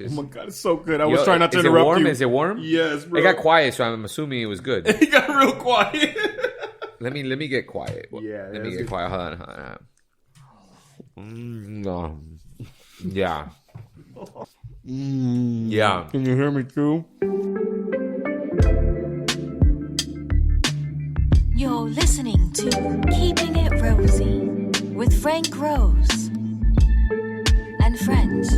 Oh my God, it's so good. I was trying not to interrupt you. Is it warm? Yes, bro. It got quiet, so I'm assuming it was good. It got real quiet. Let me get quiet. Yeah. Let me get quiet. Hold on. Yeah. Yeah. Can you hear me too? You're listening to Keeping It Rosy with Frank Rose and friends.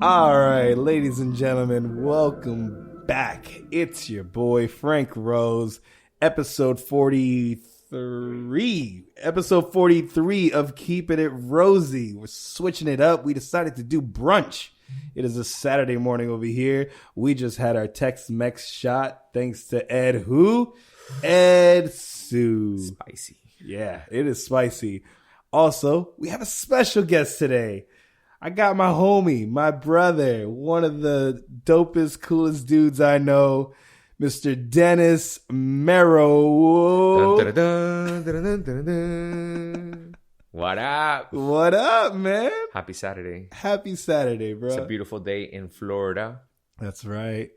All right, ladies and gentlemen, welcome back. It's your boy Frank Rose, episode 43. Episode 43 of Keeping It Rosy. We're switching it up. We decided to do brunch. It is a Saturday morning over here. We just had our Tex-Mex shot thanks to Ed who? Ed Sue. Spicy. Yeah, it is spicy. Also, we have a special guest today. I got my homie, my brother, one of the dopest, coolest dudes I know, Mr. Dennis Mero. What up? What up, man? Happy Saturday. Happy Saturday, bro. It's a beautiful day in Florida. That's right.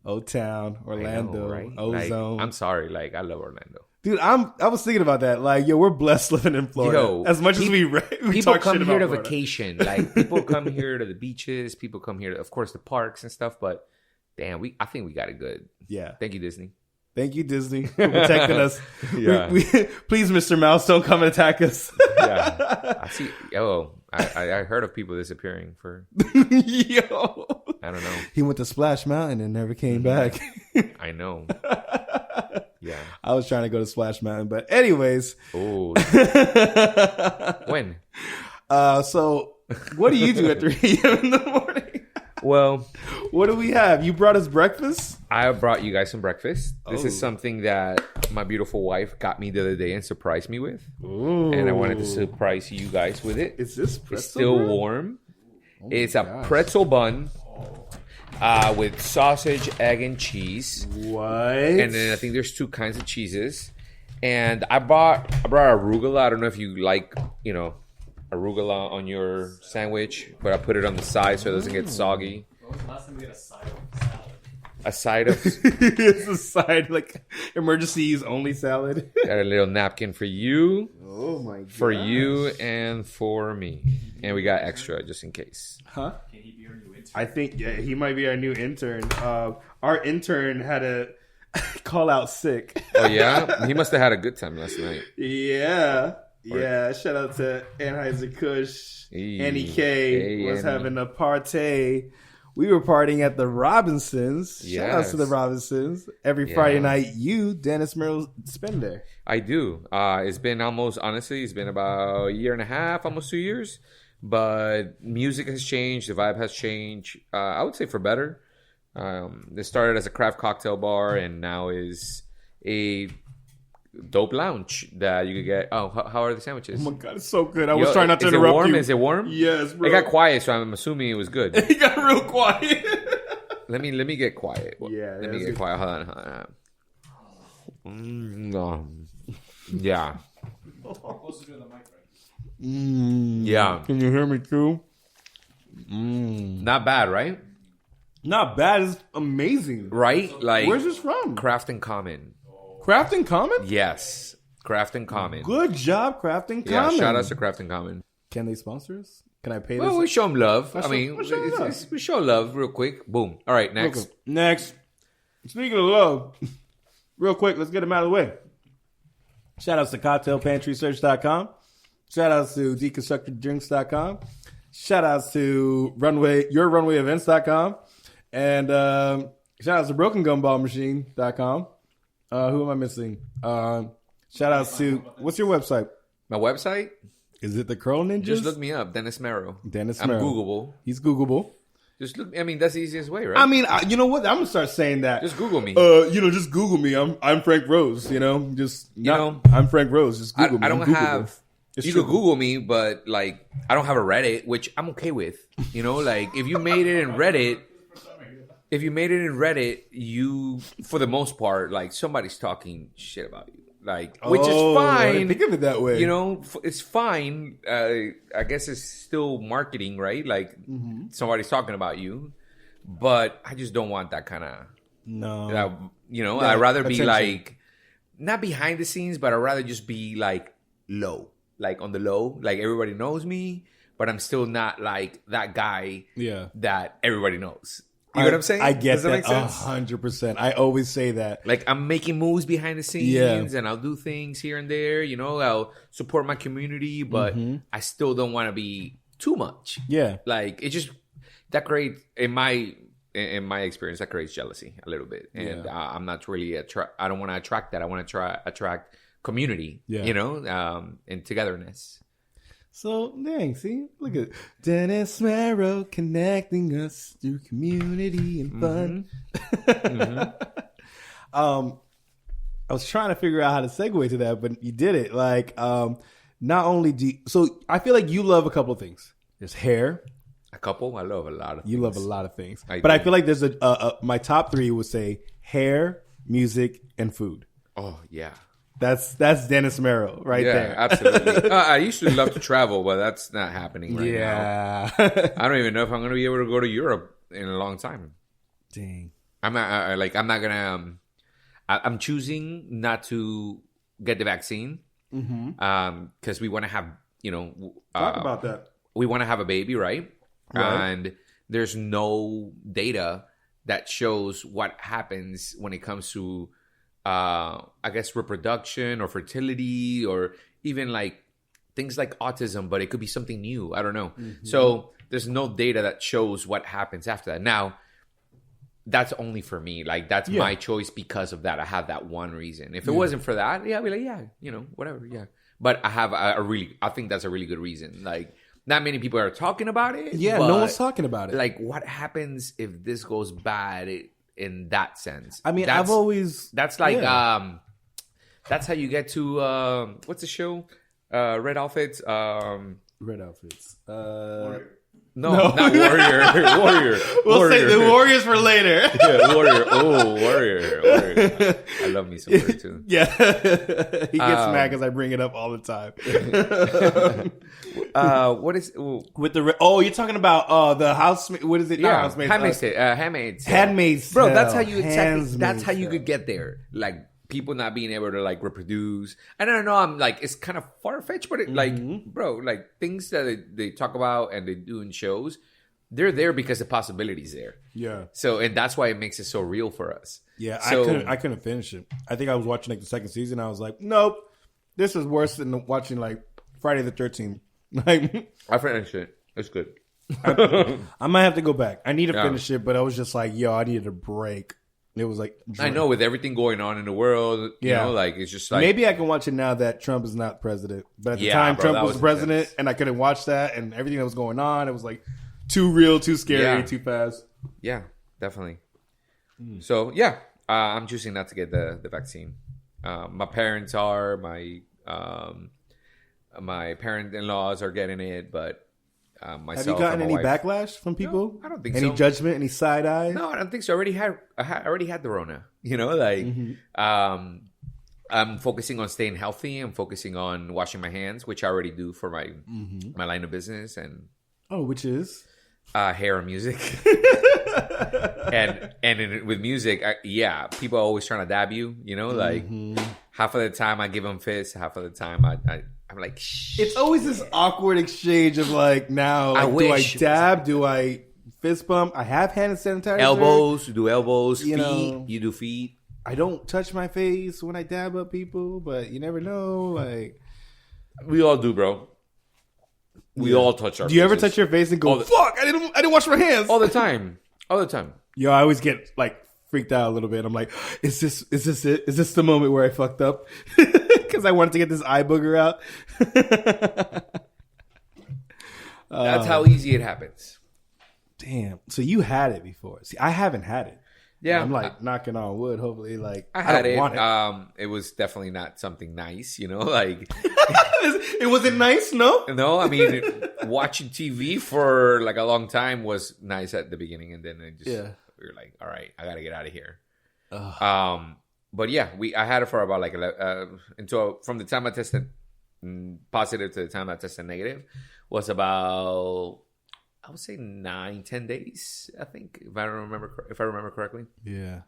O-Town, Orlando, I know, right? Ozone. I'm sorry, I love Orlando. Dude, I was thinking about that. We're blessed living in Florida. As much as we people talk come shit here about to Florida. vacation. People come here to the beaches. People come here to, of course, the parks and stuff. But damn, I think we got it good. Yeah. Thank you, Disney. Thank you, Disney, for protecting us. Yeah. Please, Mr. Mouse, don't come and attack us. Yeah. I see. I heard of people disappearing for. Yo. I don't know. He went to Splash Mountain and never came back. I know. Yeah. I was trying to go to Splash Mountain, but anyways. Oh. When? So what do you do at 3 a.m. in the morning? Well, what do we have? You brought us breakfast? I brought you guys some breakfast. This is Oh. something that my beautiful wife got me the other day and surprised me with. Ooh. And I wanted to surprise you guys with it. Is this pretzel? It's still bread? warm. Oh It's my a gosh. pretzel bun with sausage, egg, and cheese. What? And then I think there's two kinds of cheeses. And I brought arugula. I don't know if you like, arugula on your sandwich, but I put it on the side so it doesn't get soggy. When was the last time we had a side of salad? A side of It's a side, emergency use only salad. got a little napkin for you, Oh my god. for you, and for me. And we got extra just in case. Huh? Can he be our new intern? I think he might be our new intern. Our intern had to call out sick. Oh yeah, he must have had a good time last night. Yeah. Yeah. Shout out to Anheuser-Kusch. Hey. Annie K Hey, was Annie. having a party. We were partying at the Robinsons. Shout out to the Yes. Robinsons. Every Yeah. Friday night, you, Dennis Mero, spend there. I do. It's been it's been about a year and a half, almost 2 years. But music has changed. The vibe has changed. I would say for better. This started as a craft cocktail bar and now is a dope lounge that you could get. Oh, how are the sandwiches? Oh my god, it's so good. I was trying not to is interrupt it warm? you. Is it warm? Yes, bro. It got quiet, so I'm assuming it was good. It got real quiet. Let me get quiet. Yeah, Let me that's get good. quiet. Hold on. Yeah. Closer to the mic, right? Yeah. Can you hear me too? Not bad, right? Not bad. It's amazing. Right? Like Where's this from? Craft and Common. Craft and Common? Yes. Craft and Common. Good job, Craft and Yeah, Common. shout out to Craft and Common. Can they sponsor us? Can I pay Well, this? we show them love. Let's I mean, show love. we show love real quick. Boom. All right, next. Next. Speaking of love, real quick, let's get them out of the way. Shout outs to CocktailPantrySearch.com. Shout outs to DeconstructedDrinks.com. Shout outs to YourRunwayEvents.com. And shout outs to BrokenGumballMachine.com. Who am I missing? Shout outs to, what's your website? My website? Is it the Curl Ninjas? Just look me up. Dennis Mero. Dennis I'm Mero. Googleable. He's Googleable. Just look. I mean, that's the easiest way, right? I mean, you know what? I'm gonna start saying that. Just Google me. Just Google me. I'm Frank Rose. I'm Frank Rose. Just Google me. I don't I'm Googleable. have. It's You true. could Google me, but like I don't have a Reddit, which I'm okay with. Like if you made it in Reddit, if you made it in Reddit, you, for the most part, like somebody's talking shit about you, like, which is I fine. didn't think of it that way. You know, it's fine. I guess it's still marketing, right? Like somebody's talking about you, but I just don't want that kind of. No. You know, Yeah, I'd rather be attention. like not behind the scenes, but I'd rather just be like low, like on the low, like everybody knows me, but I'm still not like that guy. Yeah. That everybody knows. You know what I'm saying? I get Does that that make sense? 100%. I always say that. Like I'm making moves behind the scenes, and I'll do things here and there. You know, I'll support my community, but I still don't want to be too much. Yeah. Like it just that creates in my experience that creates jealousy a little bit, and I'm not really I don't want to attract that. I want to attract community. You know, and togetherness. So, dang, see? Look at Dennis Mero connecting us through community and fun. I was trying to figure out how to segue to that, but you did it. Like, not only so I feel like you love a couple of things. There's hair. A couple? I love a lot of things. You love a lot of things. I feel like there's my top three would say hair, music, and food. Oh, yeah. That's Dennis Mero right there. Yeah, absolutely. I used to love to travel, but that's not happening right now. I don't even know if I'm going to be able to go to Europe in a long time. Dang. I'm not gonna. I'm choosing not to get the vaccine because we want to have Talk about that. We want to have a baby, right? And there's no data that shows what happens when it comes to I guess reproduction or fertility or even like things like autism, but it could be something new. I don't know. So there's no data that shows what happens after that. Now, that's only for me. Like that's my choice because of that. I have that one reason. If it wasn't for that, I'd be like, whatever. Yeah. But I have I think that's a really good reason. Like not many people are talking about it. Yeah, no one's talking about it. Like what happens if this goes bad in that sense? I mean, that's like, that's how you get to, what's the show? Red Outfits. Red Outfits. No, not Warrior. Warrior. We'll save the Warriors for later. Yeah, Warrior. Oh, Warrior. I love me some Warrior too. Yeah. He gets mad because I bring it up all the time. What is... With the... Oh, you're talking about the house... What is it? Yeah, Not Handmaid's Tale. Handmaid's Bro, Tale. that's how you... Handmaid's That's how you Tale. could get there. Like... People not being able to like reproduce. And I don't know, I'm like, it's kind of far-fetched, but it, like, bro, like things that they talk about and they do in shows, they're there because the possibility's there. Yeah. So, and that's why it makes it so real for us. Yeah, So, I couldn't finish it. I think I was watching like the second season. I was like, nope, this is worse than watching like Friday the 13th. Like, I finished it. It's good. I might have to go back. I need to finish it, but I was just like, yo, I needed a break. It was like, I know with everything going on in the world, you know, like it's just like maybe I can watch it now that Trump is not president. But at the time, bro, Trump that was was president, intense. and I couldn't watch that, and everything that was going on, it was like too real, too scary, too fast. Yeah, definitely. So yeah, I'm choosing not to get the vaccine. My parents are my parent-in-laws are getting it, but myself. Have you gotten and my any wife- backlash from people? No, I don't think any so. judgment, any side eye? No, I don't think so. I already had the Rona. You know, like I'm focusing on staying healthy. I'm focusing on washing my hands, which I already do for my my line of business and which is hair and music. with music, people are always trying to dab you. You know, like half of the time I give them fists, half of the time I'm like, shh. It's always this awkward exchange of like, now, like, do I wish. dab? Do I fist bump? I have hand sanitizer. Elbows, you do elbows. You Feet, know. you do feet. I don't touch my face when I dab up people, but you never know. Like, We all do, bro. We all touch our do you ever faces. touch your face and go, "Fuck! I didn't wash my hands." All the time. All the time. Yo, I always get like freaked out a little bit. I'm like, is this it? Is this the moment where I fucked up? Because I wanted to get this eye booger out. That's how easy it happens. Damn. So you had it before. See, I haven't had it. Yeah. I'm like knocking on wood. Hopefully, like I had don't it. want it. It was definitely not something nice, you know, like It wasn't nice, no? no, I mean watching TV for like a long time was nice at the beginning and then it we were like, all right, I got to get out of here. But yeah, I had it for about like from the time I tested positive to the time I tested negative was about, I would say 9-10 days, I think, if I remember correctly. Yeah.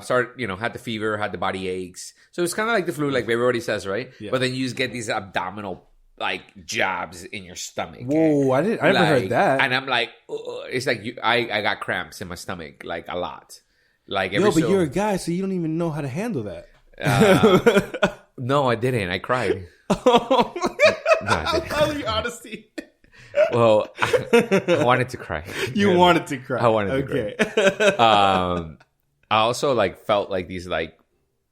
Started, had the fever, had the body aches. So it's kind of like the flu, like everybody says, right? Yeah. But then you just get these abdominal like jabs in your stomach. Whoa, I never heard that. And I'm like, it's like I got cramps in my stomach, like a lot. Like but you're a guy, so you don't even know how to handle that. No, I didn't. I cried. No, I love your honesty. Well, I wanted to cry. You wanted to cry. I wanted to cry. I also like felt like these like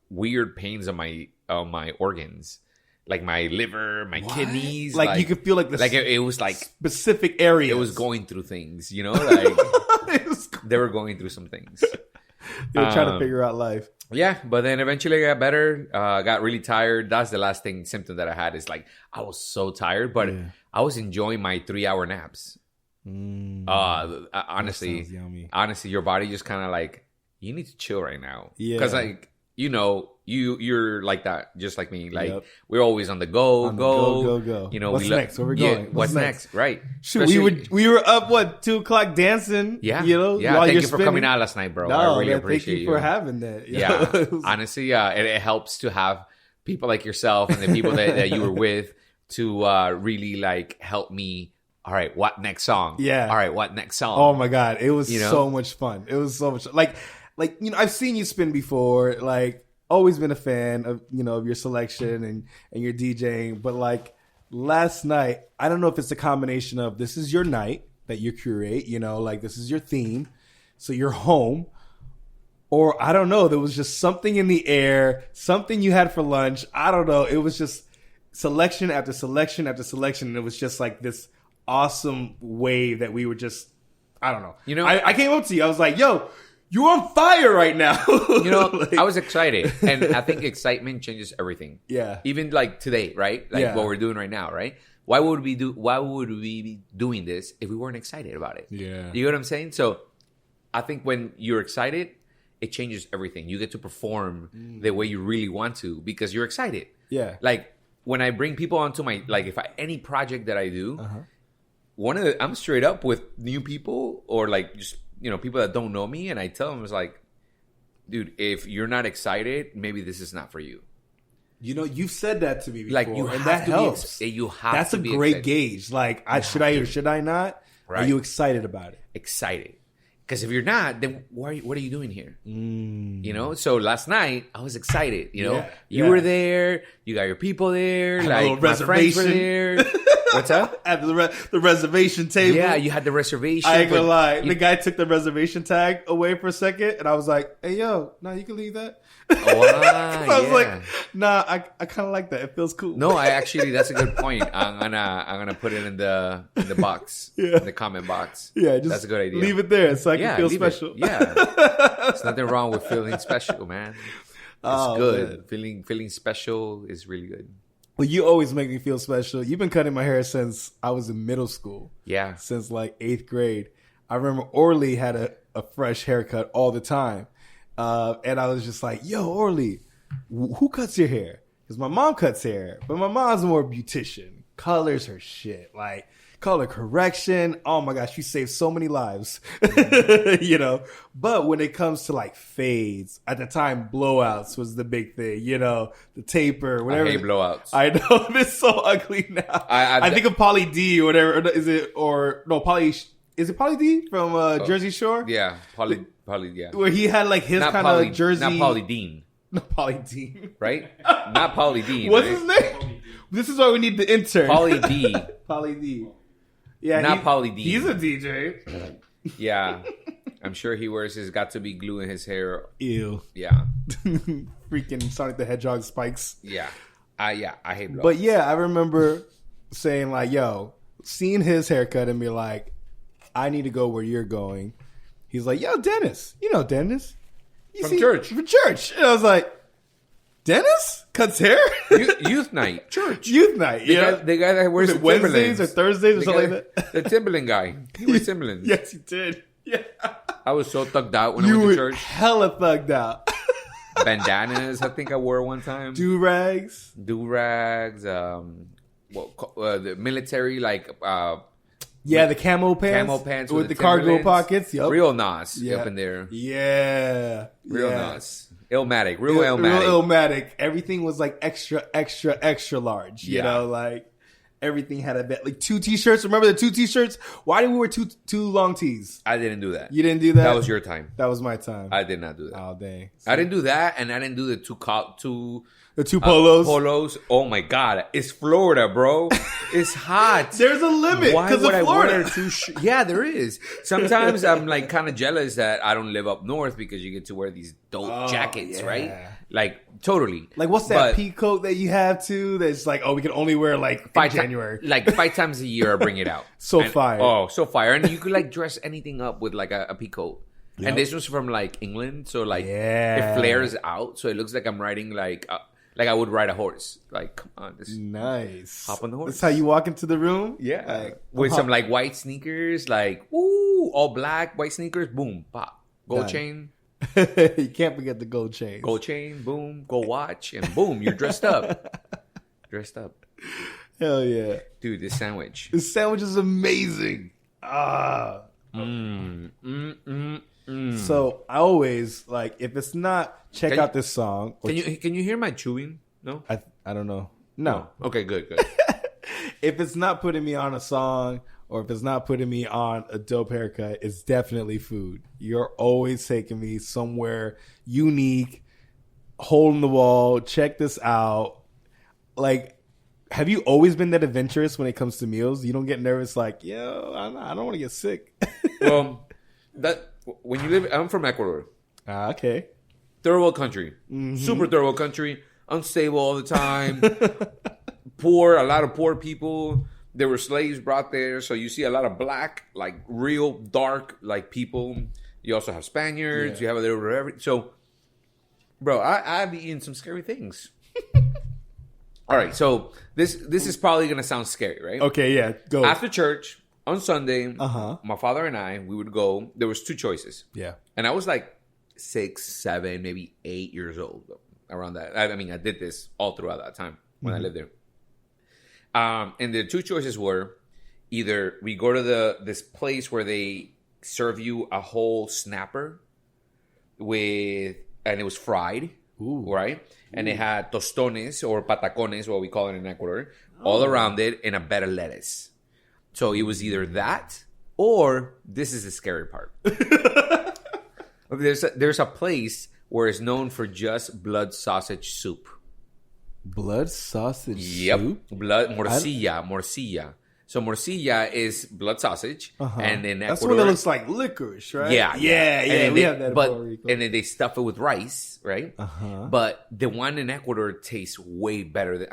weird pains on my organs, like my liver, my kidneys. Like you could feel like it was like specific areas. It was going through things, like they were going through some things. They were trying to figure out life. Yeah, but then eventually I got better. Got really tired. That's the last symptom that I had is like I was so tired, but I was enjoying my 3-hour naps. Honestly, your body just kind of like, you need to chill right now. Yeah, because like you're like that, just like me. Like we're always on the go. What's next? Where we going? What's next? Right. Shoot, we were up 2:00 dancing. Yeah. Yeah. Thank you for coming out last night, bro. I really appreciate thank you for having that. Yeah. Honestly, it helps to have people like yourself and the people that you were with to really like help me. All right, what next song? Yeah. All right, what next song? Oh my God, it was so much fun. It was so much like I've seen you spin before. Like, always been a fan of of your selection and your DJing. But like last night, I don't know if it's a combination of this is your night that you curate. Like this is your theme, so you're home. Or I don't know, there was just something in the air, something you had for lunch. I don't know. It was just selection after selection after selection. And it was just like this awesome wave that we were just, I don't know. I came up to you. I was like, yo, you're on fire right now. I was excited. And I think excitement changes everything. Yeah. Even like today, right? Like what we're doing right now, right? Why would we be doing this if we weren't excited about it? Yeah. You know what I'm saying? So I think when you're excited, it changes everything. You get to perform the way you really want to because you're excited. Yeah. Like when I bring people onto my, like any project that I do, I'm straight up with new people or like just, people that don't know me. And I tell them, it's like, dude, if you're not excited, maybe this is not for you. You've said that to me before. Like and that helps. That's a great gauge. Like, should I or should I not? Right. Are you excited about it? Excited. Because if you're not, then what are you doing here? So last night I was excited. You were there. You got your people there. Like my friends were there. What's up? At the reservation table. Yeah, you had the reservation. I ain't gonna lie. The guy took the reservation tag away for a second, and I was like, "Hey, yo, no, you can leave that." I was like, "Nah, I kind of like that. It feels cool." No, that's a good point. I'm gonna put it in the box, in the comment box. Yeah, that's a good idea. Leave it there so I can feel special. There's nothing wrong with feeling special, man. It's good. Man. Feeling special is really good. Well, you always make me feel special. You've been cutting my hair since I was in middle school. Yeah. Since like 8th grade. I remember Orly had a fresh haircut all the time. And I was just like, yo, Orly, who cuts your hair? Because my mom cuts hair. But my mom's more beautician. Colors her shit. Like, color correction. Oh my gosh, she saved so many lives. But when it comes to like fades, at the time blowouts was the big thing, the taper, whatever. I hate blowouts. I know, it's so ugly now. I think of Pauly D or whatever. Is it Pauly D from Jersey Shore? Yeah, Pauly, yeah. Where he had like his kind of jersey. Not Pauly Dean. Not Pauly Dean. Right? Not Pauly Dean. What's his name? This is why we need the intern. Pauly D. Pauly D. Yeah, not Pauly D. He's a DJ. Yeah, I'm sure he wears his got to be glue in his hair. Ew. Yeah. Freaking Sonic the Hedgehog spikes. Yeah. I hate blowouts. But yeah, I remember saying like, yo, seeing his haircut and be like, I need to go where you're going. He's like, yo, Dennis. You know Dennis. From church. And I was like, Dennis cuts hair? Youth night. Church. Youth night. The guy that wears Wednesdays or Thursdays or something like that. The Timberland guy. He wears Timberlands. Yes, he did. Yeah. I was so thugged out when I You went were to church. hella thugged out. Bandanas, I think I wore one time. Do-rags. Do-rags. The military, like... Yeah, the camo pants. Camo pants with the cargo Timberlands. pockets. Yep. Real Nas Yeah. up in there. Yeah. Real yeah. Nas. Illmatic. Real Real Illmatic. Illmatic. Everything was like extra, extra, extra large. You Yeah. know, like everything had a bit like 2 t-shirts. Remember the 2 t-shirts? Why did we wear two long tees? I didn't do that. You didn't do that? That was your time. That was my time. I did not do that. Oh dang. I didn't do that, and I didn't do the The 2 polos. polos. Oh my god, it's Florida, bro. It's hot. There's a limit Why because would of I Florida. wear 2 Yeah, there is. Sometimes I'm like kind of jealous that I don't live up north because you get to wear these dope jackets, yeah. right? Like totally. Like what's that pea coat that you have too? That's like, oh, we can only wear like in January. Like 5 times a year, I bring it out. Fire. Oh, so fire! And you could like dress anything up with like a pea coat. Yep. And this was from like England, so like Yeah. it flares out, so it looks like I'm riding like I would ride a horse. Like, come on, this Nice. Hop on the horse. That's how you walk into the room? yeah, Like, with some like white sneakers, like woo, all black white sneakers, boom, pop, gold Done. chain, you can't forget the gold chains. boom, gold watch, and boom, you're dressed up, Hell yeah. dude. This sandwich, The sandwich is amazing. Ah. So I always like if it's not check Can out you- this song. Or can you hear my chewing? No. I don't know. No. Okay, good. If it's not putting me on a song or if it's not putting me on a dope haircut, it's definitely food. You're always taking me somewhere unique, hole in the wall. Check this out. Like, have you always been that adventurous when it comes to meals? You don't get nervous like, yo, I don't want to get sick. Well, that when you live, I'm from Ecuador. Okay. Third world country, super third world country, unstable all the time, poor, a lot of poor people. There were slaves brought there, so you see a lot of black, like real dark, like people. You also have Spaniards. Yeah. You have a little every. So, bro, I've eaten some scary things. All right, so this is probably gonna sound scary, right? Okay, yeah. Go. After church on Sunday, Uh-huh. my father and I, we would go. There was 2 choices. Yeah. And I was like 6, 7, maybe 8 years old, around that. I mean, I did this all throughout that time when I lived there. And the 2 choices were either we go to this place where they serve you a whole snapper and it was fried, right? And it had tostones or patacones, what we call it in Ecuador, all around it, and a bed of lettuce. So it was either that or this is the scary part. There's a place where it's known for just blood sausage soup. Blood sausage Yep. soup? Blood morcilla. So morcilla is blood sausage, and in That's Ecuador, when it looks like licorice, right? yeah. And then we have that in Puerto Rico. And then they stuff it with rice, right? But the one in Ecuador tastes way better than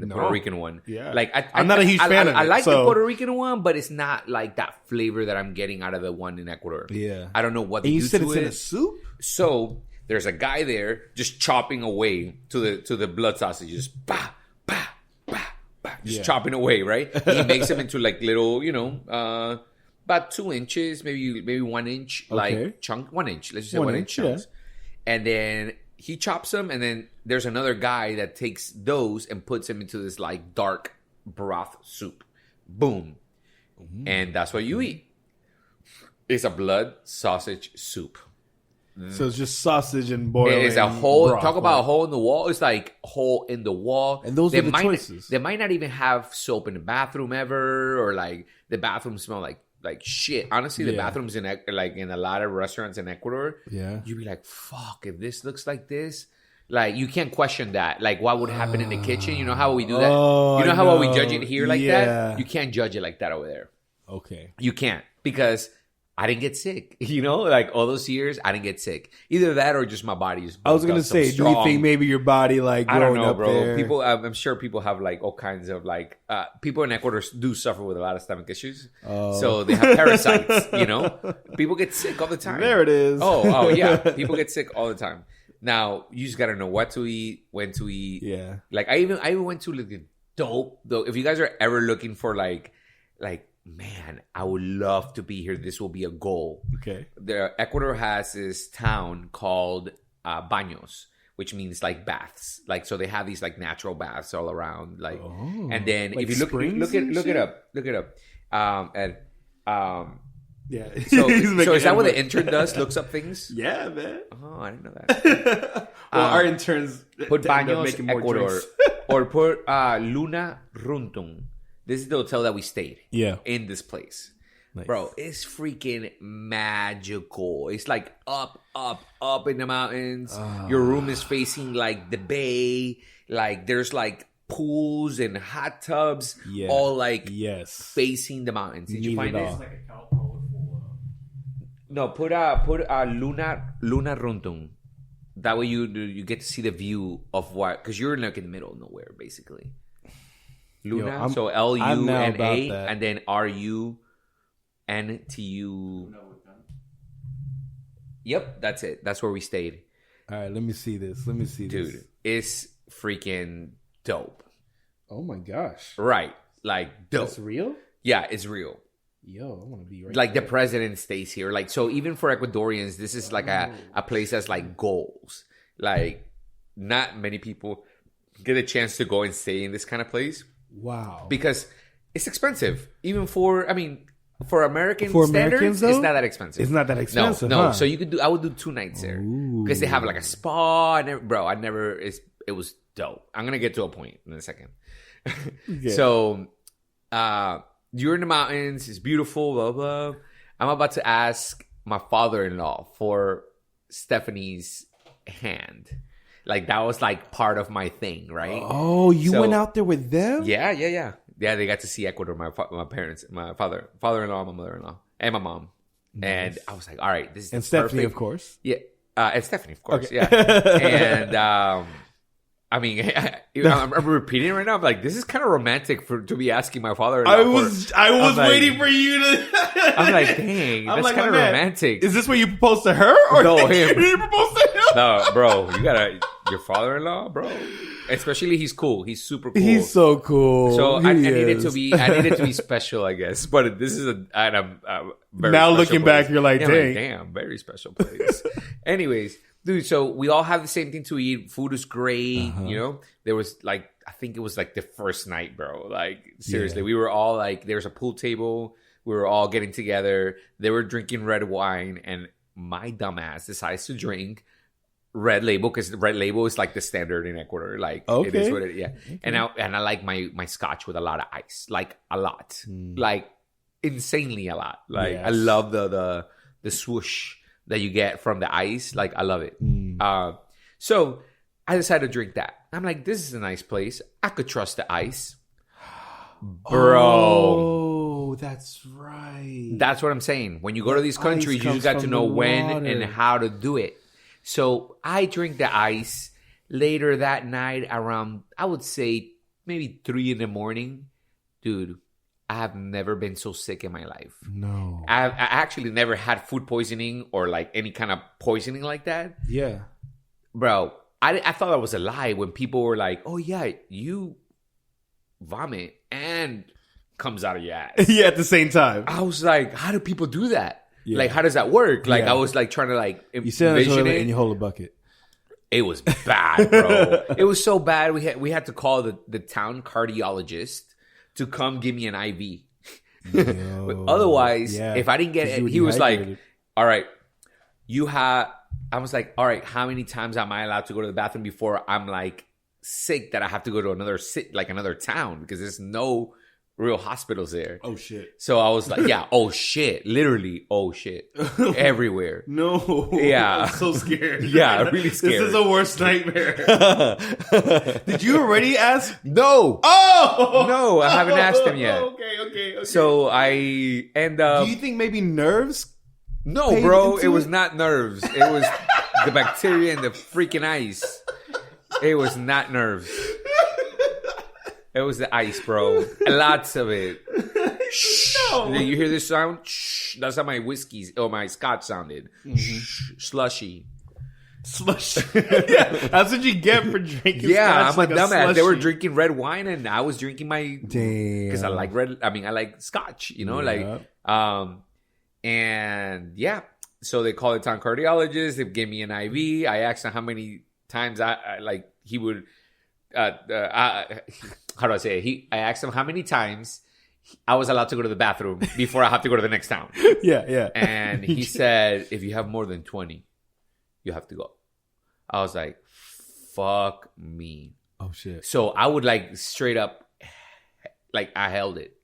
the Puerto Rican one. Yeah. Like I'm not a huge fan of I it, like the so- Puerto Rican one, but it's not like that flavor that I'm getting out of the one in Ecuador. Yeah. I don't know what they And you do said to it's it. in a soup? So there's a guy there just chopping away to the blood sausages. Bah, bah, bah, bah, just chopping away, right? He makes them into like little, about 2 inches, maybe 1 inch, like chunk. 1 inch. Let's just say 1 inch chunks. Yeah. And then he chops them, and then there's another guy that takes those and puts them into this like dark broth soup. Boom. And that's what you eat. It's a blood sausage soup. So it's just sausage and boiling. It is a hole. broth, Talk about a right? hole in the wall. It's like hole in the wall. And those are the choices. They might not even have soap in the bathroom ever, or like the bathrooms smell like shit. Honestly, the bathrooms in like in a lot of restaurants in Ecuador, you'd be like, "Fuck!" If this looks like this, like you can't question that. Like, what would happen in the kitchen? You know how we do that. Oh, You know I how we know. judge it here like Yeah. that. You can't judge it like that over there. Okay. You can't because I didn't get sick. Like all those years, I didn't get sick. Either that or just my body is. I was going to say, do you think maybe your body like I don't growing know, up bro. there? People, I'm sure people have like all kinds of like. People in Ecuador do suffer with a lot of stomach issues, so they have parasites. People get sick all the time. There it is. Oh yeah, people get sick all the time. Now you just gotta know what to eat, when to eat. Yeah. Like I even went to like the dope though. If you guys are ever looking for like man, I would love to be here. This will be a goal. Okay. Ecuador has this town called Baños, which means like baths. Like, so they have these like natural baths all around. Like, and then like if you look it up. Yeah. So is that what the intern does? Looks up things? Yeah, man. Oh, I didn't know that. Well, our interns Put end up Baños, making more Ecuador, drinks. or put Luna Runtung. This is the hotel that we stayed. Yeah. In this place. Nice. Bro, it's freaking magical. It's like up in the mountains. Your room is facing like the bay. Like there's like pools and hot tubs. Yeah. All like yes. facing the mountains. Did you find it it? all. It's like a colorful. No, put Luna Runtung. That way you get to see the view of what, because you're like in the middle of nowhere basically. Luna, so LUNA and then RUNTU. Yep, that's it. That's where we stayed. All right, let me see this. Dude, it's freaking dope. Oh my gosh. Right. Like dope. That's real? Yeah, it's real. Yo, I want to be right like there. the president stays here. Like, so even for Ecuadorians, this is like a place that's like goals. Like, not many people get a chance to go and stay in this kind of place. Wow. Because it's expensive. Even for American For standards, Americans, though? it's not that expensive. It's not that expensive, No. huh? So I would do 2 nights there. Because they have like a spa. And it was dope. I'm going to get to a point in a second. Okay. So, you're in the mountains. It's beautiful, blah, blah. I'm about to ask my father-in-law for Stephanie's hand. Like, that was like part of my thing, right? Oh, you went out there with them? Yeah. Yeah, they got to see Ecuador, my parents, my father-in-law, my mother-in-law, and my mom. Nice. And I was like, all right, this is and the Stephanie, perfect. of course. Yeah. And Stephanie, of course. Okay. Yeah. And, I mean, I'm repeating it right now. I'm like, this is kind of romantic to be asking my father-in-law. I was waiting for you to. I'm like, dang, that's like, kind of my man, romantic. Is this where you propose to her? Or No, him. Did you propose to him? No, bro, your father-in-law, bro. Especially, he's cool. He's super cool. He's so cool. So I needed is. to be special, I guess. But this is a very now special looking place. back, you're like, Yeah, dang. Damn, very special place. Anyways, dude, so we all have the same thing to eat. Food is great. You know, there was like, I think it was like the first night, bro. Like, seriously, we were all like, there's a pool table. We were all getting together. They were drinking red wine, and my dumbass decides to drink Red Label, because Red Label is like the standard in Ecuador. Like, it is what it is. Yeah. Okay. And I like my scotch with a lot of ice. Like, a lot. Like, insanely a lot. Like, yes. I love the swoosh that you get from the ice. Like, I love it. So I decided to drink that. I'm like, this is a nice place. I could trust the ice. Bro. Oh, that's right. That's what I'm saying. When you go to these countries, you just got to know when and how to do it. So I drink the ice. Later that night around, I would say maybe 3 a.m. Dude, I have never been so sick in my life. No. I actually never had food poisoning or like any kind of poisoning like that. Yeah. Bro, I thought that was a lie when people were like, oh yeah, you vomit and comes out of your ass. Yeah, at the same time. I was like, how do people do that? Yeah. Like, how does that work? Like, I was like trying to like you sit on the toilet and you hold a bucket. It was bad, bro. It was so bad. We had to call the town cardiologist to come give me an IV. But otherwise, if I didn't get it, he was like, all right, I was like, all right, how many times am I allowed to go to the bathroom before I'm like sick that I have to go to another town, because there's no real hospitals there. Oh shit. So I was like, yeah, oh shit. Literally, oh shit. Everywhere. No. Yeah. I'm so scared. Yeah, really scared. This is the worst nightmare. Did you already ask? No. Oh! No, I haven't asked him yet. Okay. So I end up... Do you think maybe nerves? No, bro. It was not nerves. It was the bacteria in the freaking ice. It was not nerves. It was the ice, bro. Lots of it. No. Did you hear this sound? Shh. That's how my whiskey or my scotch sounded. Slushy. Slush. Yeah, that's what you get for drinking. Yeah, scotch I'm a dumbass. They were slushy. drinking red wine, and I was drinking my Damn. because I like red. I mean, I like scotch. You know, and yeah. So they called the town cardiologist. They gave me an IV. I asked him how many times I like he would. How do I say it? I asked him how many times I was allowed to go to the bathroom before I have to go to the next town. Yeah. And he said, if you have more than 20, you have to go. I was like, fuck me. Oh, shit. So I would like straight up, like I held it.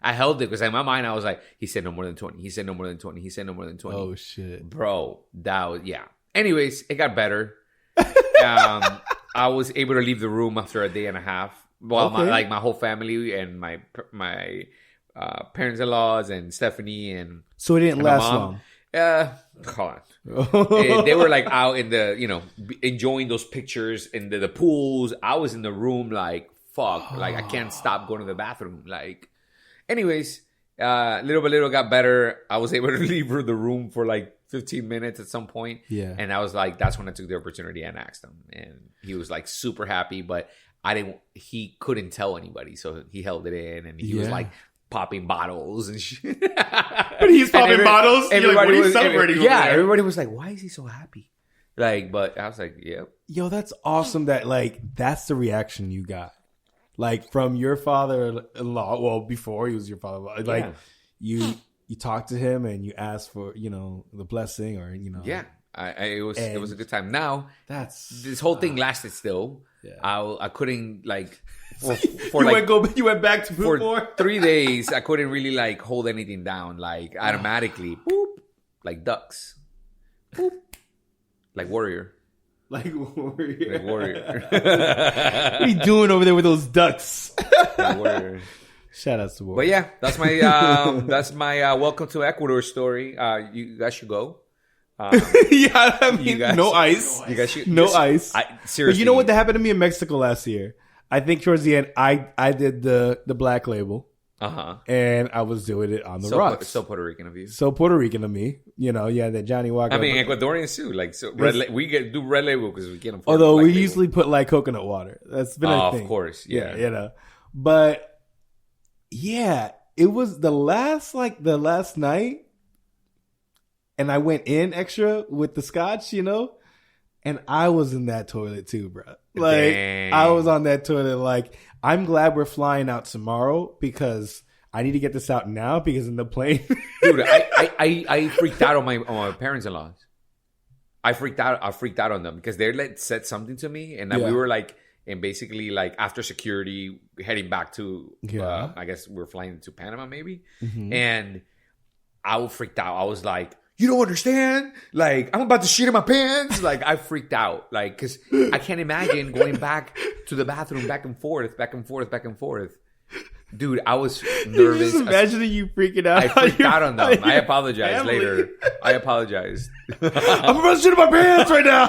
I held it because in my mind I was like, he said no more than 20. He said no more than 20. He said no more than 20. Oh, shit. Bro, that was, yeah. Anyways, it got better. I was able to leave the room after a day and a half. Well, Okay. my whole family and my parents-in-laws and Stephanie and So it didn't and my last mom. long. Hold on. They were like out in the, enjoying those pictures in the pools. I was in the room like, fuck, like I can't stop going to the bathroom. Like, anyways, little by little got better. I was able to leave the room for like 15 minutes at some point. Yeah. And I was like, that's when I took the opportunity and asked him. And he was like super happy, but he couldn't tell anybody. So he held it in and he was like popping bottles and shit. But he's popping bottles? You're like, what are you celebrating over there? Everybody was like, why is he so happy? Like, but I was like, yep. Yo, that's awesome that, like, that's the reaction you got. Like, from your father-in-law, well, before he was your father-in-law. Like, you talked to him and you asked for, the blessing or, Yeah. It was a good time. Now, this whole thing lasted still. Yeah. I couldn't, like... You went back to poop more? 3 days, I couldn't really like hold anything down. Like automatically, boop, like ducks, boop, like warrior. Like warrior. What are you doing over there with those ducks? Like warrior. Shout out to warrior. But yeah, that's my welcome to Ecuador story. You guys should go. Yeah, I mean, no ice. You guys should, no ice. Seriously, but you know what happened to me in Mexico last year? I think towards the end, I did the black label. And I was doing it on the rocks. So Puerto Rican of you. So Puerto Rican of me. That Johnny Walker. I mean, Ecuadorians too. Like, so we do red label because we can't afford. Although we label. usually put like coconut water. That's been a thing. Of course. Yeah. But yeah, it was the last night. And I went in extra with the scotch, and I was in that toilet too, bro. Like, dang. I was on that toilet. Like, I'm glad we're flying out tomorrow because I need to get this out now because in the plane, dude, I freaked out on my parents-in-law. I freaked out on them because they said something to me, and we were like, and basically like after security heading back to, I guess we're flying to Panama maybe, and I freaked out. I was like, you don't understand? Like, I'm about to shit in my pants. Like, I freaked out. Like, because I can't imagine going back to the bathroom back and forth. Dude, I was nervous. Just imagining you freaking out. I freaked out on them. I apologize later. I apologize. I'm about to shit in my pants right now.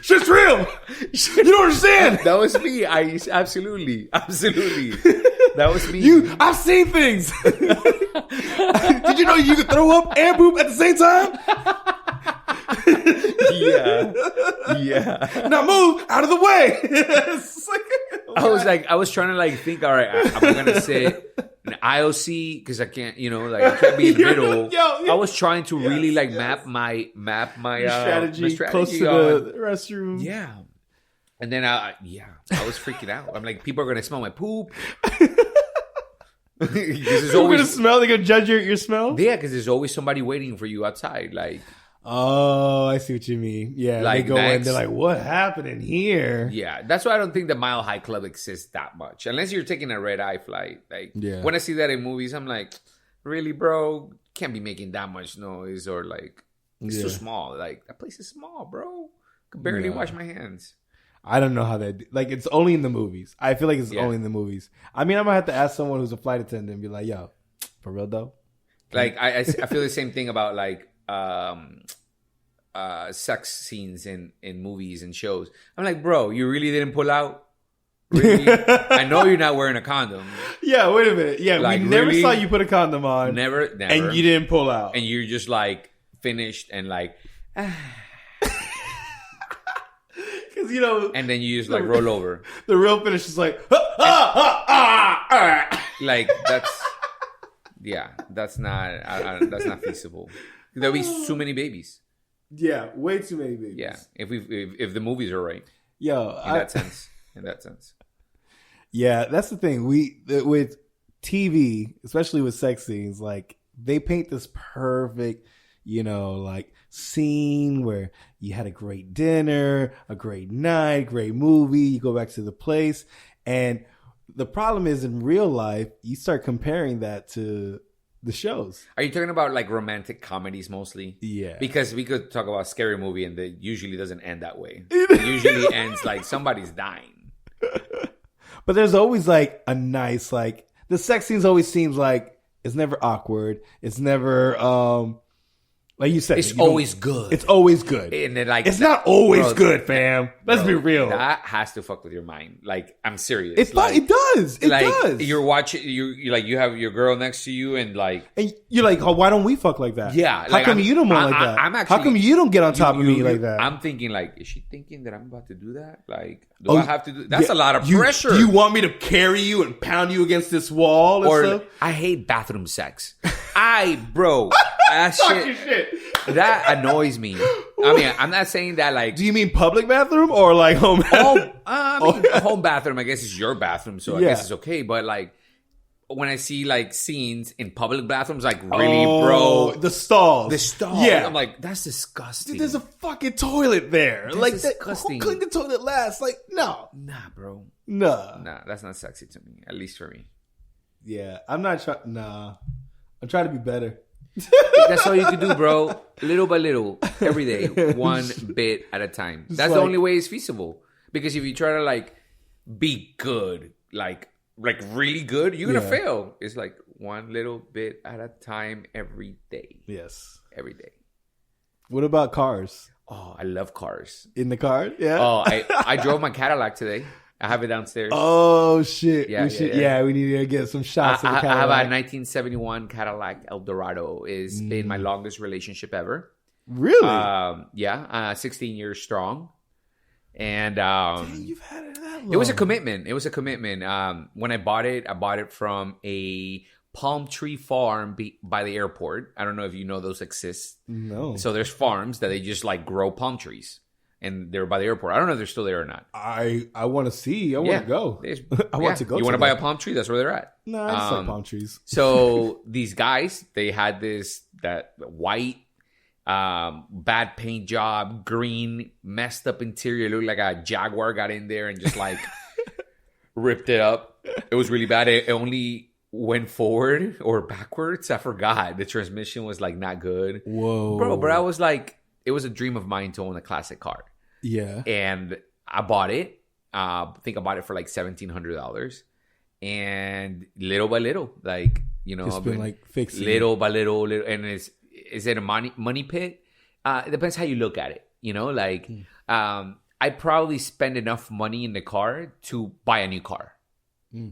Shit's real. You don't understand. That was me. Absolutely. That was me. I've seen things. Did you know you could throw up and poop at the same time? Yeah. Now move out of the way. I was trying to like think, all right, I'm gonna say an IOC because I can't, I can't be in the middle. I was trying to really like map my strategy close to the restroom. Yeah. And then I was freaking out. I'm like, people are gonna smell my poop. They're gonna smell. They're gonna judge your smell. Yeah, because there's always somebody waiting for you outside. Like, oh, I see what you mean. Yeah, like they go in. They're like, "What happened in here?" Yeah, that's why I don't think the Mile High Club exists that much, unless you're taking a red eye flight. Like, when I see that in movies, I'm like, really, bro? Can't be making that much noise, or like, it's too small. Like, that place is small, bro. Could barely wash my hands. I don't know how that... Like, it's only in the movies. I feel like it's only in the movies. I mean, I'm going to have to ask someone who's a flight attendant and be like, yo, for real, though? Like, I feel the same thing about, like, sex scenes in movies and shows. I'm like, bro, you really didn't pull out? Really? I know you're not wearing a condom. Yeah, wait a minute. Yeah, like, we never saw you put a condom on. Never. And you didn't pull out. And you're just, like, finished and, like... Because, you know, and then you just like roll over. the real finish is like, Like that's not feasible. There'll be so many babies. yeah, way too many babies. Yeah, if the movies are right Yo, in that sense. Yeah, that's the thing. With TV, especially with sex scenes, like they paint this perfect, you know, like scene where you had a great dinner, a great night, great movie, you go back to the place. And the problem is in real life, you start comparing that to the shows. Are you talking about like romantic comedies mostly? Yeah. Because we could talk about a scary movie and it usually doesn't end that way. It usually ends like somebody's dying. But there's always like a nice, like the sex scenes always seems like it's never awkward. It's never, like you said, It's always good. It's always good. And then like It's not always good, fam. Let's be real. That has to fuck with your mind. Like, I'm serious. It does. It does. You're watching. You like you have your girl next to you, and like, and you're like, oh, why don't we fuck like that? Yeah. How like, come you don't want like that? I'm actually. How come you don't get on top of me like that? I'm thinking like, is she thinking that I'm about to do that? Like, do I have to do? That's yeah, a lot of you, pressure. Do you want me to carry you and pound you against this wall and or stuff? I hate bathroom sex. Bro, that shit. That annoys me. I mean, I'm not saying that like. Do you mean public bathroom or like home? Home bathroom. I guess is your bathroom, so I guess it's okay. But like, when I see like scenes in public bathrooms, like really, bro, the stalls, yeah, I'm like, that's disgusting. Dude, there's a fucking toilet there. That's like disgusting. Who cleaned the toilet last? Like, no, nah, bro, nah, that's not sexy to me. At least for me. Yeah, I'm not trying. Nah, I'm trying to be better. That's all you can do, bro. Little by little, every day, one bit at a time. That's the only way it's feasible. Because if you try to like be good, like really good, you're gonna fail. It's like one little bit at a time every day. Yes, every day. What about cars? Oh, I love cars. In the car, yeah. Oh, I drove my Cadillac today. I have it downstairs. Oh shit! Yeah, we need to get some shots. I have a 1971 Cadillac Eldorado. It's been my longest relationship ever. Really? 16 years strong. And Dang, you've had it that long. It was a commitment. When I bought it from a palm tree farm by the airport. I don't know if you know those exist. No. So there's farms that they just like grow palm trees. And they're by the airport. I don't know if they're still there or not. I want to see. I want to go. I want to go. You want to buy a palm tree? That's where they're at. No, I just like palm trees. So these guys, they had that white, bad paint job, green, messed up interior. It looked like a Jaguar got in there and just like ripped it up. It was really bad. It only went forward or backwards. I forgot. The transmission was like not good. Whoa, bro. But I was like. It was a dream of mine to own a classic car. Yeah. And I bought it. I think I bought it for like $1,700. And little by little, like, you know, I've been like fixing little by little. And is it a money pit? It depends how you look at it. You know, like, I probably spend enough money in the car to buy a new car.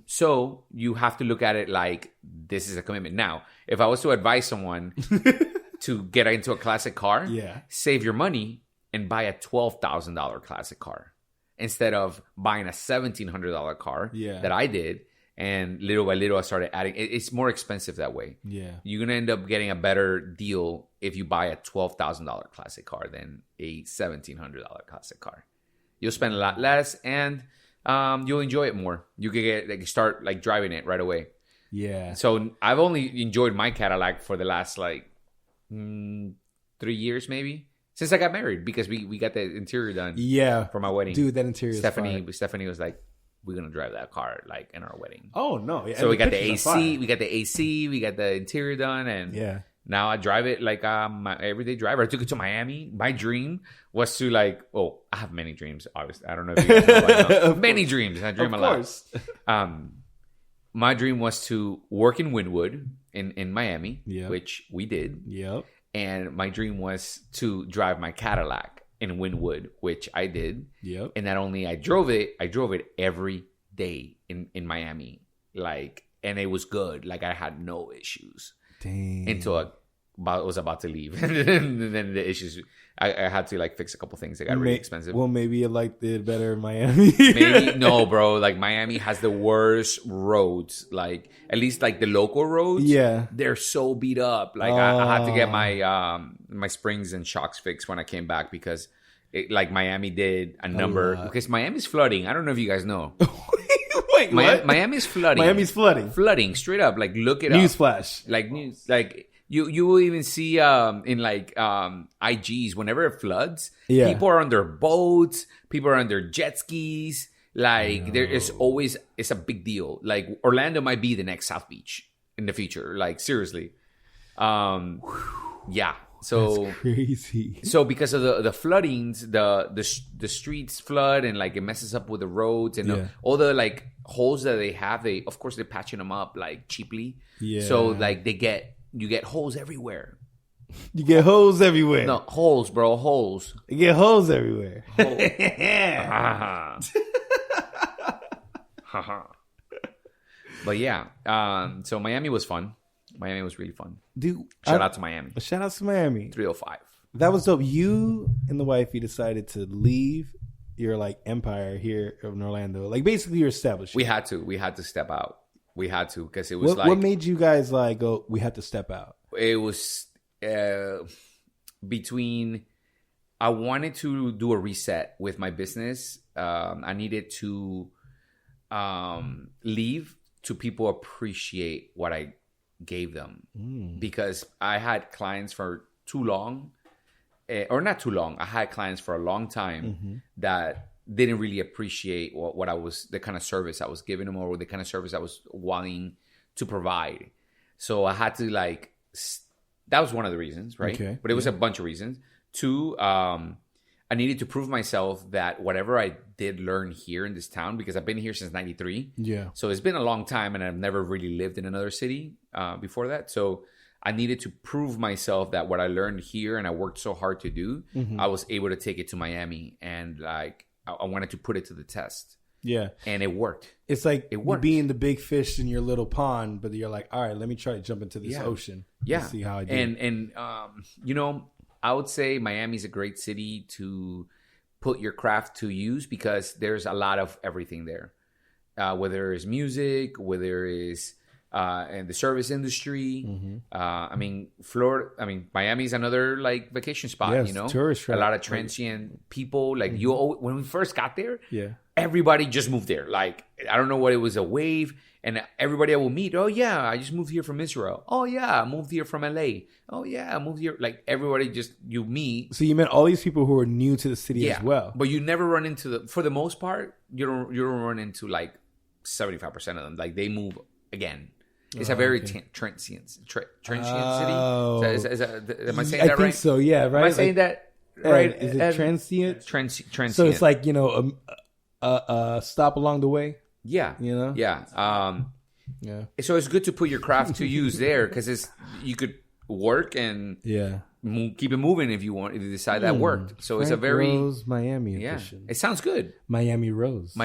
So you have to look at it like this is a commitment. Now, if I was to advise someone to get into a classic car, save your money and buy a $12,000 classic car instead of buying a $1,700 car that I did. And little by little, I started adding. It's more expensive that way. Yeah, you're gonna end up getting a better deal if you buy a $12,000 classic car than a $1,700 classic car. You'll spend a lot less, and you'll enjoy it more. You can start like driving it right away. Yeah. So I've only enjoyed my Cadillac for the last like 3 years maybe since I got married because we got the interior done for my wedding. Dude, that interior Stephanie was like, we're gonna drive that car like in our wedding. Oh no. So we got the AC, we got the interior done, and now I drive it like my everyday driver. I took it to Miami. My dream was to I have many dreams, obviously. I don't know if you guys know. Many dreams. I dream a lot. My dream was to work in Wynwood in Miami, which we did. Yep. And my dream was to drive my Cadillac in Wynwood, which I did. Yep. And not only I drove it every day in Miami. And it was good. Like I had no issues. Dang. Until was about to leave, and then the issues. I had to like fix a couple things that got really expensive. Well, maybe you liked it better in Miami. Maybe no, bro. Like Miami has the worst roads. Like at least like the local roads. Yeah, they're so beat up. Like I had to get my my springs and shocks fixed when I came back because like Miami did a number because Miami's flooding. I don't know if you guys know. Wait, what? Miami's flooding. Miami's flooding Straight up. Like look it Newsflash. up. Like news. Like you will even see in like IGs whenever it floods, people are on their boats, people are on their jet skis. Like there is always it's a big deal. Like Orlando might be the next South Beach in the future. Like seriously, yeah. So that's crazy. So because of the floodings, the streets flood and like it messes up with the roads and all the like holes that they have. Of course they're patching them up like cheaply. Yeah. So like you get holes everywhere. You get holes everywhere. No, holes, bro. Holes. You get holes everywhere. But yeah. So Miami was fun. Miami was really fun. Dude, shout out to Miami. Shout out to Miami. 305. That was dope. You and the wifey decided to leave your like empire here in Orlando. Like basically you're established. We had to step out. We had to because it was what made you guys like go? We had to step out. It was between. I wanted to do a reset with my business. I needed to leave to people appreciate what I gave them because I had clients for too long, or not too long. I had clients for a long time that didn't really appreciate what I was, the kind of service I was giving them or the kind of service I was wanting to provide. So I had to like, that was one of the reasons, right? Okay. But it was a bunch of reasons. Two, I needed to prove myself that whatever I did learn here in this town, because I've been here since 93. Yeah. So it's been a long time and I've never really lived in another city before that. So I needed to prove myself that what I learned here and I worked so hard to do, I was able to take it to Miami and like, I wanted to put it to the test. Yeah. And it worked. It's like being the big fish in your little pond, but you're like, all right, let me try to jump into this ocean. Yeah. See how I do. And you know, I would say Miami's a great city to put your craft to use because there's a lot of everything there. Whether it's music, whether it's in the service industry. I mean, Miami's another like vacation spot, you know, tourist a lot of transient people. Like when we first got there, everybody just moved there. Like, I don't know what it was, a wave. And everybody I will meet, oh yeah, I just moved here from Israel. Oh yeah, I moved here from LA. Oh yeah, I moved here. Like everybody just, you meet. So you met all these people who are new to the city as well. But you never run into for the most part, you don't run into like 75% of them. Like they move again. It's a very transient city. Am I saying that right? I think so, yeah, right? Am I saying that right? Is it transient? Transient. So it's like, you know, a stop along the way? Yeah. You know? Yeah. Yeah. So it's good to put your craft to use there because you could work and keep it moving if you want, if you decide that worked. So it's a very Rose Miami edition. It sounds good. Miami Rose.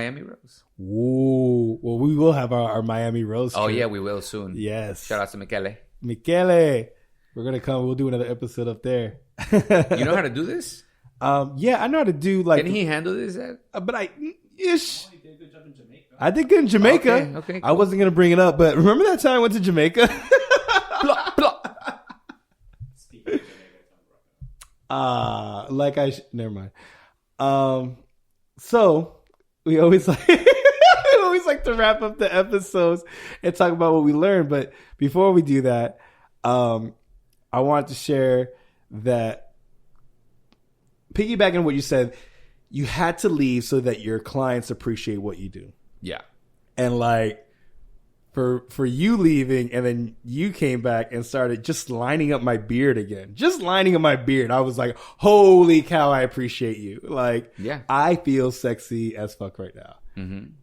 Ooh. Well, we will have our Miami Rose trip. Oh yeah, we will soon. Yes. Shout out to Michele. We're gonna come. We'll do another episode up there. You know how to do this? Yeah, I know how to do like. Can he handle this? But I did good in Jamaica. Okay, cool. I wasn't gonna bring it up, but remember that time I went to Jamaica? Never mind. So we always like to wrap up the episodes and talk about what we learned. But before we do that, I want to share that, piggybacking on what you said, you had to leave so that your clients appreciate what you do. Yeah. And like for you leaving and then you came back and started just lining up my beard again. Just lining up my beard. I was like, holy cow, I appreciate you. Like, I feel sexy as fuck right now.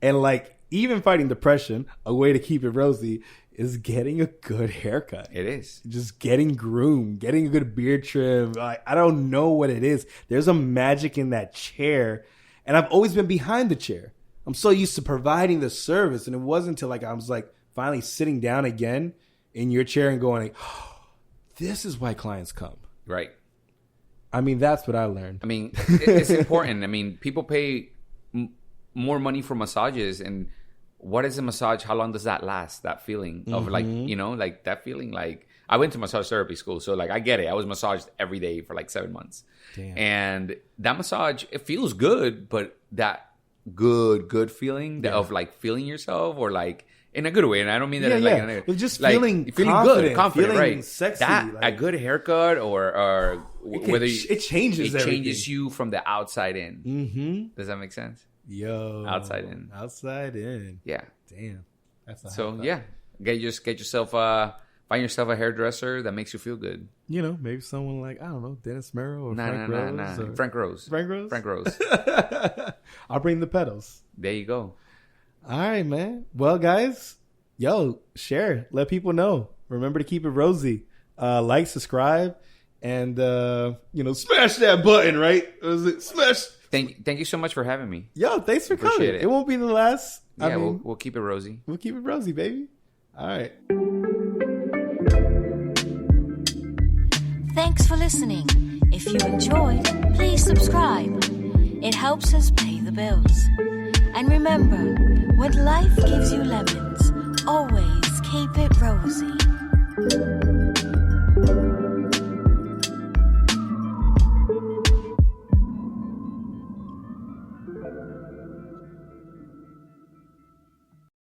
And like, even fighting depression, a way to keep it rosy is getting a good haircut. It is. Just getting groomed, getting a good beard trim. Like, I don't know what it is. There's a magic in that chair. And I've always been behind the chair. I'm so used to providing the service. And it wasn't until like I was like finally sitting down again in your chair and going like, oh, This is why clients come. Right. I mean, that's what I learned. I mean, it's important. I mean, people pay more money for massages, and what is a massage? How long does that last? That feeling of like, you know, like that feeling. Like I went to massage therapy school, so like I get it. I was massaged every day for like 7 months. Damn. And that massage, it feels good, but that good feeling of like feeling yourself or like in a good way. And I don't mean that like, But just like, feeling good, confident, feeling right? sexy. That like, a good haircut or whether it changes it everything. changes you from the outside in. Mm-hmm. Does that make sense? Yo. Outside in. Outside in. Yeah. Damn. That's a So high five. yeah, get yourself find yourself a hairdresser that makes you feel good. You know, maybe someone like, I don't know, Dennis Mero or Frank Rose. Or... Frank Rose. Frank Rose? Frank Rose. I'll bring the pedals. There you go. All right, man. Well, guys, share. Let people know. Remember to keep it rosy. Like, subscribe, and, smash that button, right? Was it smash? Thank you so much for having me. Thanks for Appreciate coming. it. It won't be the last. Yeah, I mean, we'll keep it rosy. we'll keep it rosy, baby. All right. Thanks for listening. If you enjoyed, please subscribe. It helps us pay the bills. And remember, when life gives you lemons, always keep it rosy.